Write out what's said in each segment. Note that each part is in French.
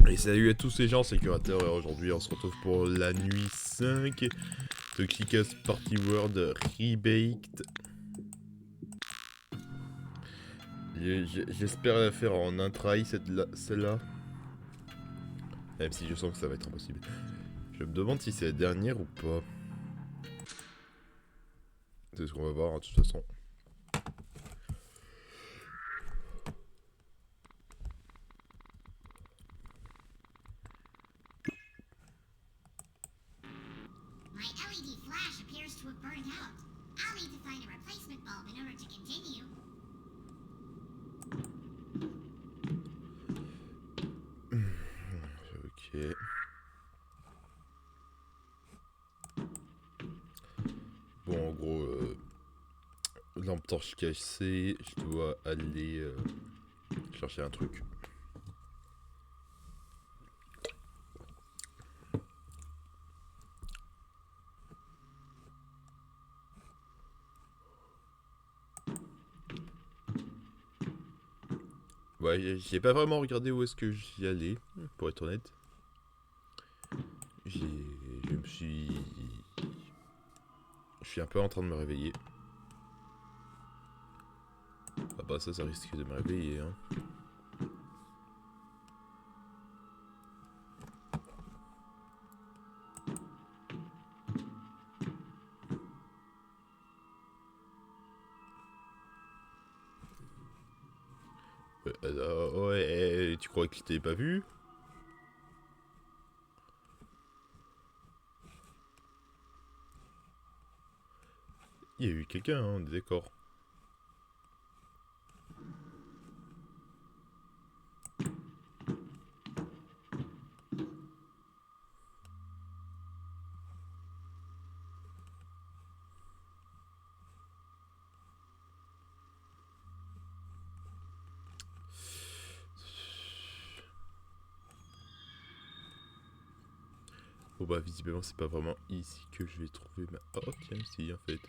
Et salut à tous les gens, c'est Curateur et aujourd'hui on se retrouve pour la nuit 5 de Kick-Ass Party World Rebaked. J'espère la faire en un try celle-là. Même si je sens que ça va être impossible. Je me demande si c'est la dernière ou pas. C'est ce qu'on va voir de toute façon. My LED flash appears to have burned out. I'll need to find a replacement bulb in order to continue. Ok. Bon, en gros, lampe torche cassée, je dois aller chercher un truc. Ouais, j'ai pas vraiment regardé où est-ce que j'y allais, pour être honnête. Je suis un peu en train de me réveiller. Ah bah ça risque de me réveiller, hein. Ouais, tu crois que je t'ai pas vu? Il y a eu quelqu'un, hein, on est d'accord. Bon bah visiblement c'est pas vraiment ici que je vais trouver ma... Oh tiens, si en fait.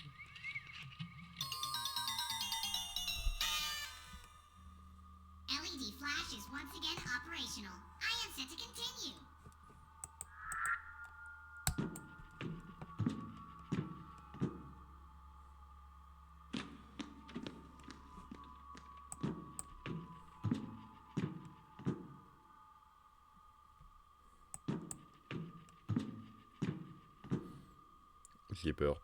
LED flash is once again operational. I am set to continue. J'ai peur.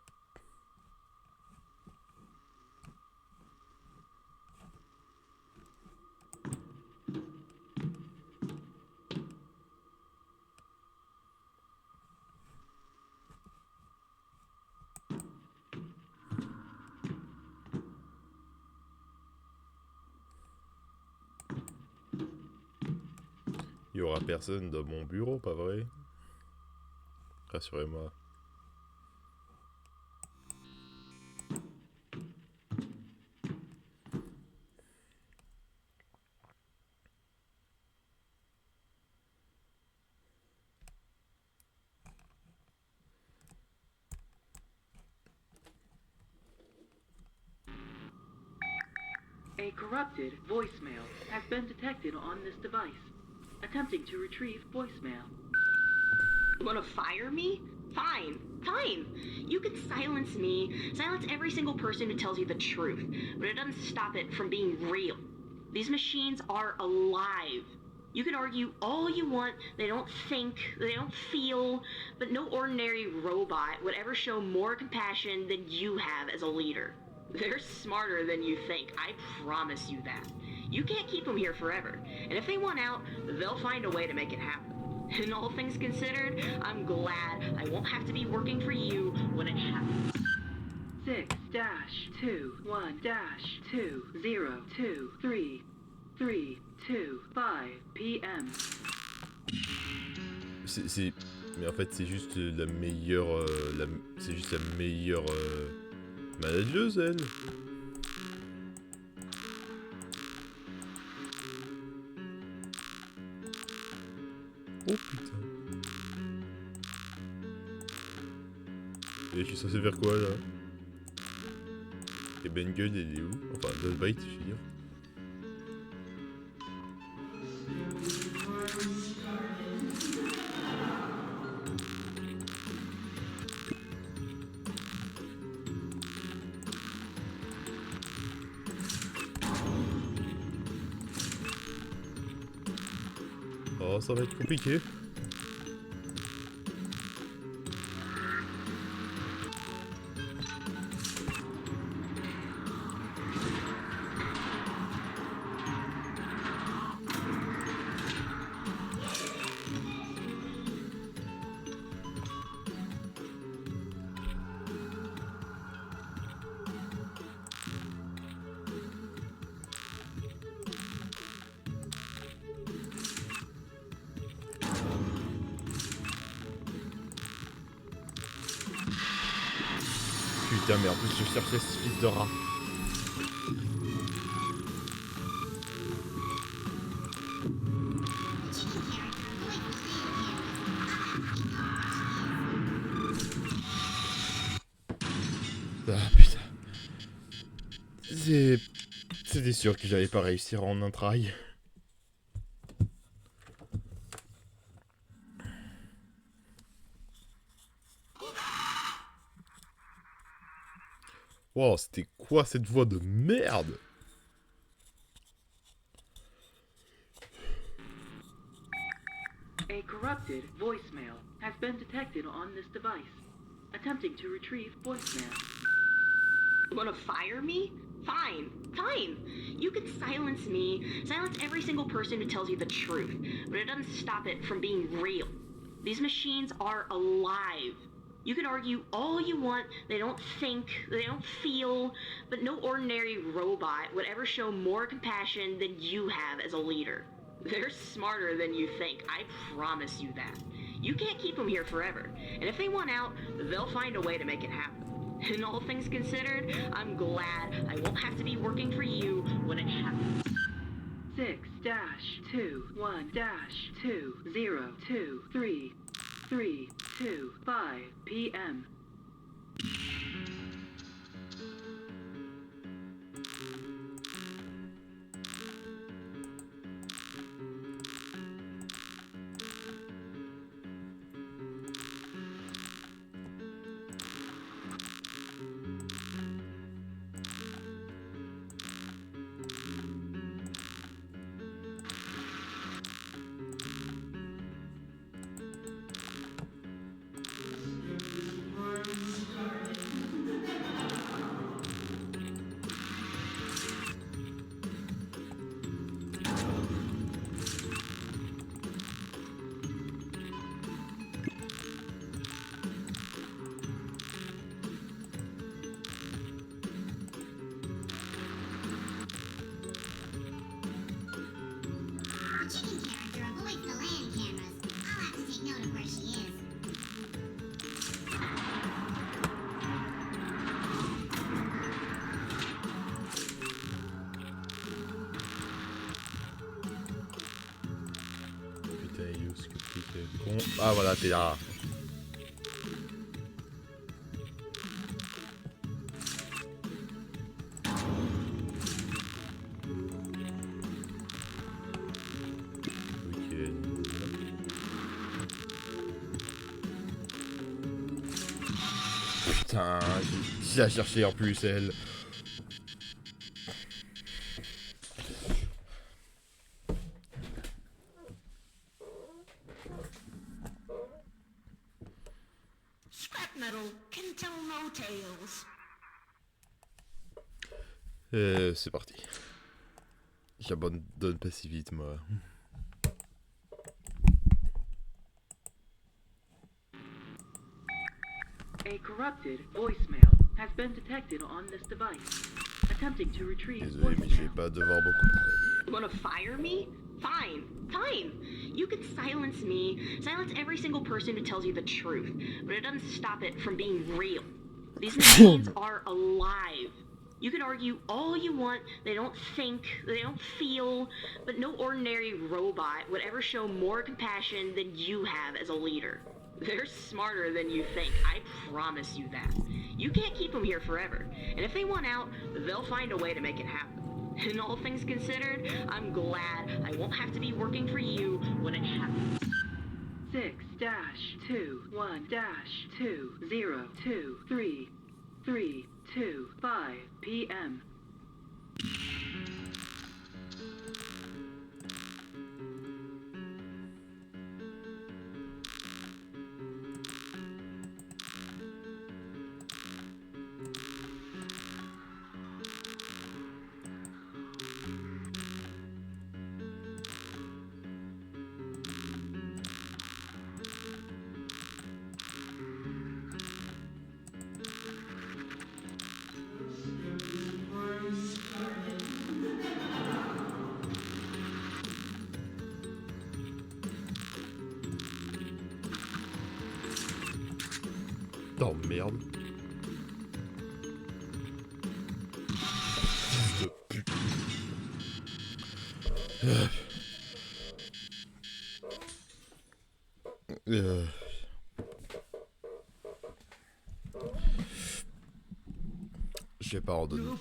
Il y aura personne dans mon bureau, pas vrai? Rassurez-moi. A corrupted voicemail has been detected on this device. Attempting to retrieve voicemail. You want to fire me? Fine. Fine. You can silence me, silence every single person who tells you the truth, but it doesn't stop it from being real. These machines are alive. You can argue all you want, they don't think, they don't feel, but no ordinary robot would ever show more compassion than you have as a leader. They're smarter than you think, I promise you that. You can't keep them here forever, and if they want out, they'll find a way to make it happen. And all things considered, I'm glad I won't have to be working for you when it happens. 6-21-202-325 p.m. Mais en fait c'est juste la meilleure... C'est juste la meilleure... manageuse, elle. Oh putain. Et je suis censé faire quoi là? Et Ben Gunn il est où? Enfin, Dustbite, je veux dire. Oh, ça va être compliqué. Putain, mais en plus je cherchais ce fils de rat. Ah putain. C'était sûr que j'allais pas réussir en un try. Wow, c'était quoi cette voix de merde? A corrupted voicemail has been detected on this device. Attempting to retrieve voicemail. You wanna fire me? Fine, fine. You can silence me, silence every single person who tells you the truth, but it doesn't stop it from being real. These machines are alive. You can argue all you want, they don't think, they don't feel, but no ordinary robot would ever show more compassion than you have as a leader. They're smarter than you think, I promise you that. You can't keep them here forever, and if they want out, they'll find a way to make it happen. And all things considered, I'm glad I won't have to be working for you when it happens. 6-21-2023325 p.m. The chicken character avoids the land cameras. I'll have to take note of where she is. Putain, Yus, que t'es con. Ah voilà, t'es là. Putain, j'ai à chercher en plus elle. Scrap metal can tell no tales. C'est parti. J'abandonne pas si vite moi. A corrupted voicemail has been detected on this device. Attempting to retrieve Désolé mais je vais voicemail. pas devoir beaucoup travailler. You wanna fire me? Fine, fine. You can silence me, silence every single person who tells you the truth, but it doesn't stop it from being real. These machines are alive. You can argue all you want, they don't think, they don't feel, but no ordinary robot would ever show more compassion than you have as a leader. They're smarter than you think, I promise you that. You can't keep them here forever, and if they want out, they'll find a way to make it happen. And all things considered, I'm glad I won't have to be working for you when it happens. 6-21-2023325 p.m. Oh merde. Fils de pute.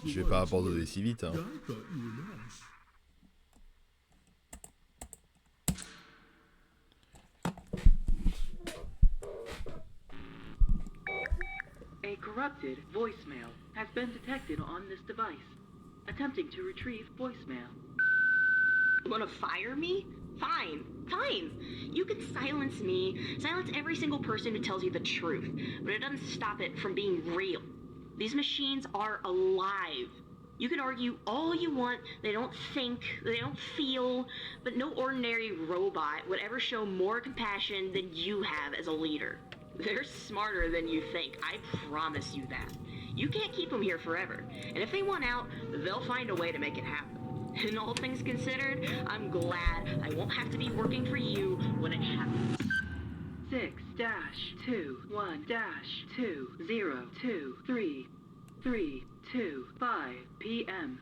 Je vais pas abandonner si vite, hein. A corrupted voicemail has been detected on this device. Attempting to retrieve voicemail. You wanna fire me? Fine, fine. You can silence me, silence every single person who tells you the truth, but it doesn't stop it from being real. These machines are alive. You can argue all you want, they don't think, they don't feel, but no ordinary robot would ever show more compassion than you have as a leader. They're smarter than you think, I promise you that. You can't keep them here forever, and if they want out, they'll find a way to make it happen. And all things considered, I'm glad I won't have to be working for you when it happens. 6-21-202-325 p.m.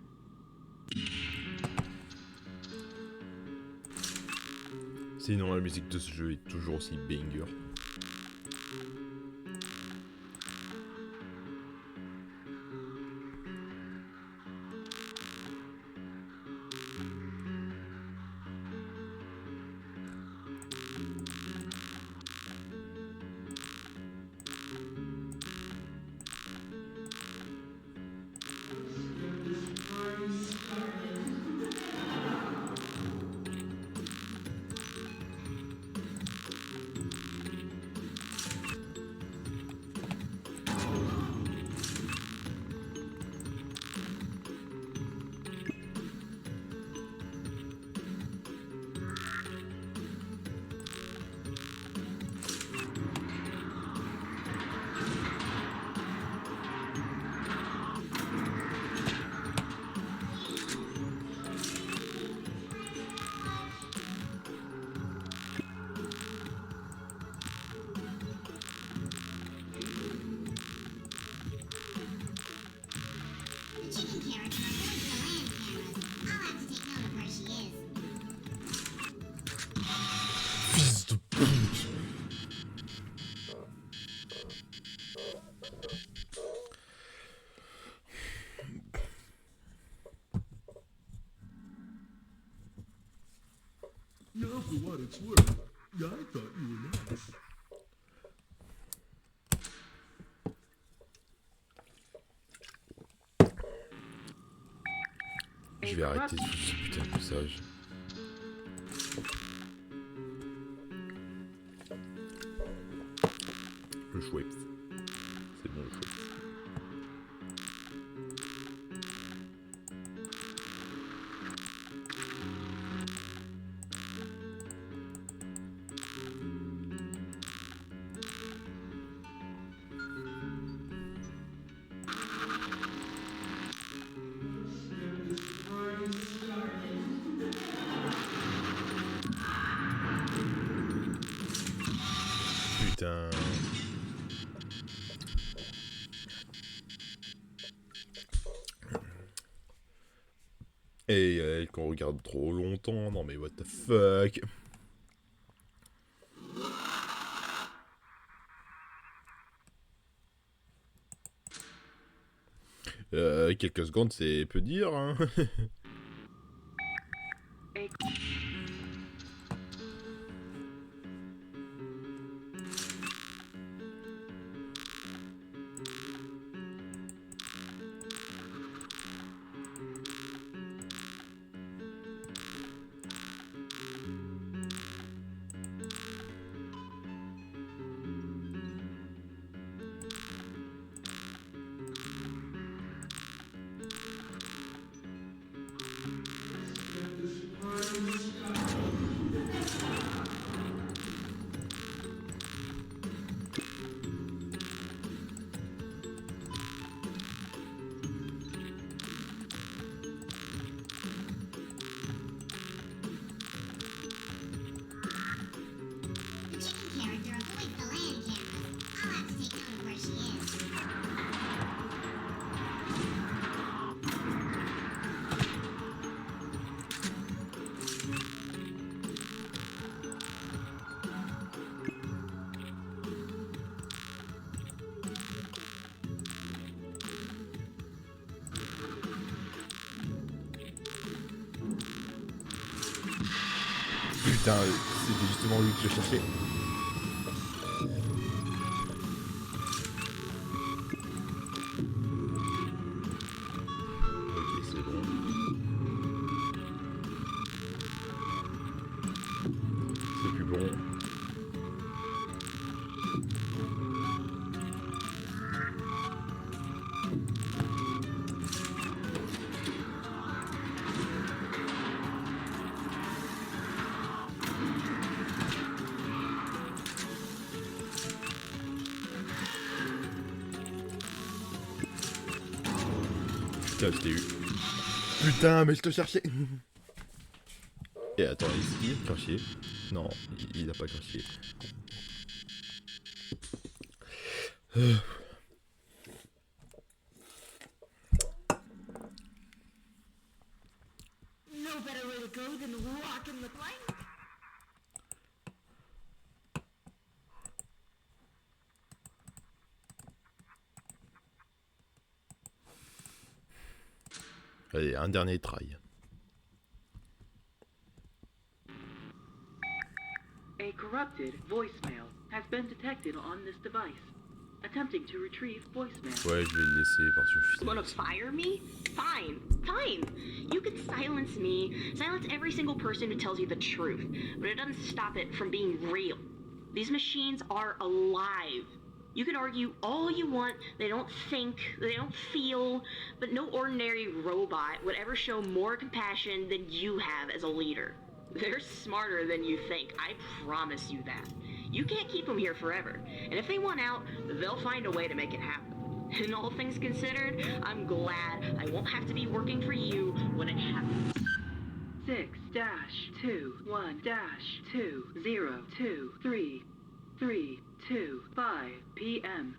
Sinon, la musique de ce jeu est toujours aussi banger. The chicken carrots are good for land cameras. I'll have to take note of where she is. Fils de pute. You know, for what it's worth, I thought you were nice. Je vais arrêter tout ce putain de message. Le Schweppes. C'est bon le Schweppes. Putain. Et qu'on regarde trop longtemps, non mais what the fuck. Quelques secondes c'est peu dire hein. Putain, c'était justement lui que je cherchais. Ok, c'est bon. C'est plus bon. Putain, je t'ai eu. Putain, mais je te cherchais. Et attends, ici, craché. Non, il a pas craché. No better way to go than rocking the plank. Allez, un dernier try. A corrupted voicemail has been detected on this device. Attempting to retrieve voicemail. Ouais, je vais le laisser parce que je suis... Want to fire me? Fine, fine. You can silence me, silence every single person who tells you the truth, but it doesn't stop it from being real. These machines are alive. You can argue all you want, they don't think, they don't feel, but no ordinary robot would ever show more compassion than you have as a leader. They're smarter than you think, I promise you that. You can't keep them here forever, and if they want out, they'll find a way to make it happen. And all things considered, I'm glad I won't have to be working for you when it happens. 6-2-1-2-0-2-3-3-2-5 p.m.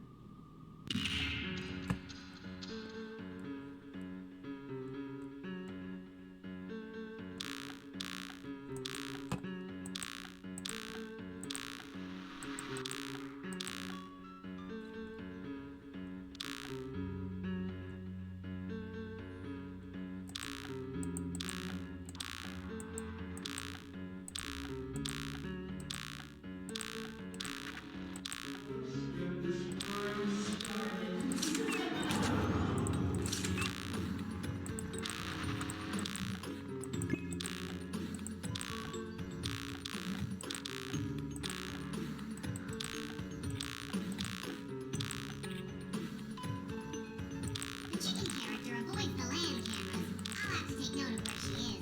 The chicken character avoids the land cameras. I'll have to take note of where she is.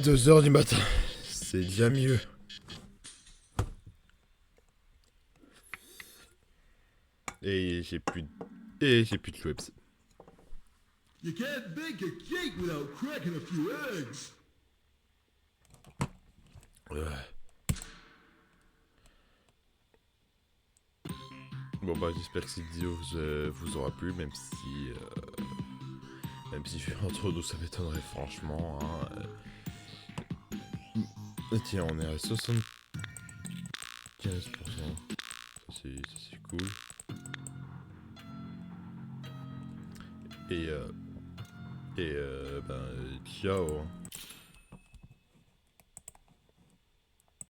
Deux heures du matin, c'est déjà mieux. Et j'ai plus de Schweppes. You can't bake a cake without cracking a few eggs. Bon bah j'espère que cette vidéo vous aura plu, même si je suis entre nous, ça m'étonnerait franchement. Hein. Tiens, on est à 75%. Ça c'est cool. Et ciao.